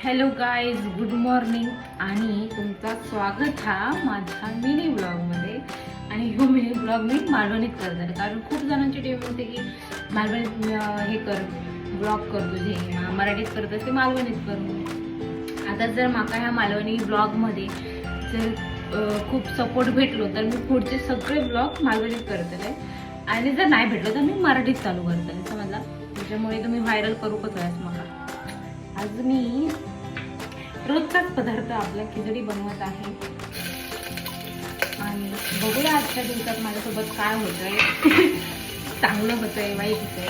Hello guys, good morning आणि तुमचं स्वागत हा माझ्या मिनी ब्लॉगमध्ये. आणि हो मिनी ब्लॉग मी मालवणीत करते कारण खूप जणांची टीम होते की मालवणीत हे कर ब्लॉग करतो, जे मराठीत करत असते मालवणीत करू. आता जर माका ह्या मालवणी ब्लॉगमध्ये जर खूप सपोर्ट भेटलो तर मी पुढचे सगळे ब्लॉग मालवणीत करतले आणि जर नाही भेटलो तर मी मराठीत चालू करतले, समजला. त्याच्यामुळे तुम्ही व्हायरल करू कसं आहे मला. आज मी रोजचाच पदार्थ आपला खिचडी बनवत आहे आणि बघूया आजच्या दिवसात माझ्यासोबत काय होतंय. चांगलं होतंय, वाईट होतंय,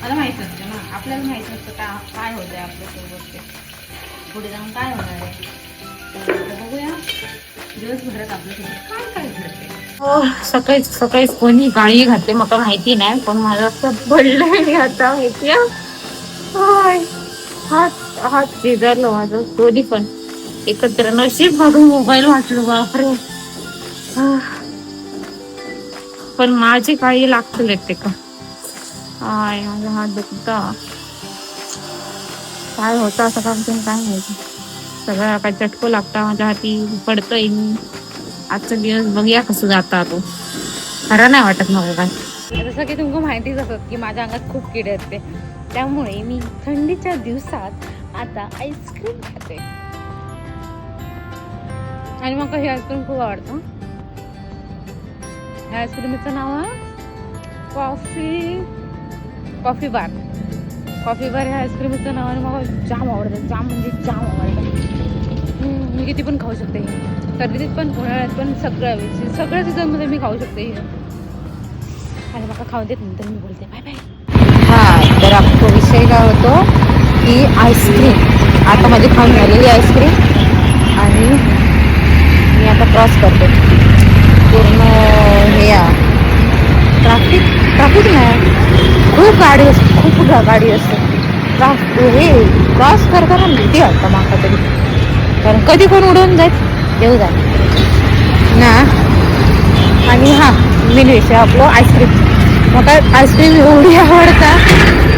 मला माहित नसतं ना, आपल्याला माहित नसतं काय होतंय आपल्यासोबत, ते पुढे जाऊन काय होणार आहे. तर बघूया दिवसभरात आपल्यासोबत काय काय घडते. सकाळी सकाळी कोणी गाळी घातली मला माहिती नाही, पण मला असं पडलंय आता माहिती आहे. हात शेजारला माझं दोन्ही पण एकत्र, नशीब बघून मोबाईल वाटलो बापरे. पण माझी काही लागतील ते का माझा हात दुखता काय होता असं काम काय माहिती. सगळं काय चटको लागता माझ्या हाती, पडतोय मी. आजचा दिवस बघूया कसं जाता, तो खरं नाही वाटत मला काय. जसं की तुमचं माहितीच असत की माझ्या अंगात खूप किडे असते, त्यामुळे मी थंडीच्या दिवसात आता आईस्क्रीम खाते. आणि मग हे आईस्क्रीम खूप आवडतं. ह्या आईस्क्रीमचं नाव आहे कॉफी बार. ह्या आईस्क्रीमचं नाव आहे, मला जाम आवडतं, जाम म्हणजे जाम आवडतं. मी किती पण खाऊ शकते, सर्दीत पण उन्हाळ्यात पण सगळ्या सीझनमध्ये मी खाऊ शकते. आणि मला खाऊ देत नंतर मी बोलते बाय बाय. हा, तर आपला विषय काय होतो की आईस्क्रीम. आता माझी खाऊन झालेली आईस्क्रीम आणि मी आता क्रॉस करते पूर्ण हे ट्राफिक नाही, खूप गाडी असते. हे क्रॉस करताना भीती वाटतं माका तरी, कारण कधी पण उडून जायचं देऊ जा ना. आणि हा मेन विषय आपलं आईस्क्रीम. मग आईस्क्रीम एवढी आवडता.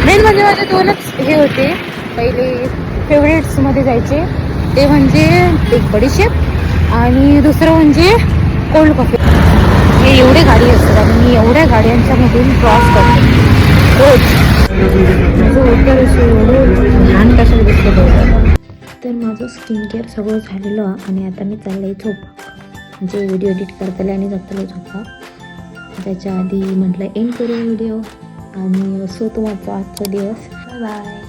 मेन म्हणजे माझे दोनच हे होते पहिले फेवरेट्स मध्ये जायचे, ते म्हणजे एक बडीशेप आणि दुसरं म्हणजे कोल्ड कॉफी. हे एवढे गाडी असतात आणि मी एवढ्या गाड्यांच्या मधून क्रॉस करते रोज. माझं उत्तर एवढं लहान कशाला दिसलं. तर माझं स्किन केअर सगळं झालेलं आणि आता मी चाललंय झोपा, म्हणजे व्हिडिओ एडिट करताले आणि जाताले झोपा. त्याच्या आधी म्हटलं एंड करू व्हिडिओ आणि असो तो माझा आजचा दिवस. Bye bye.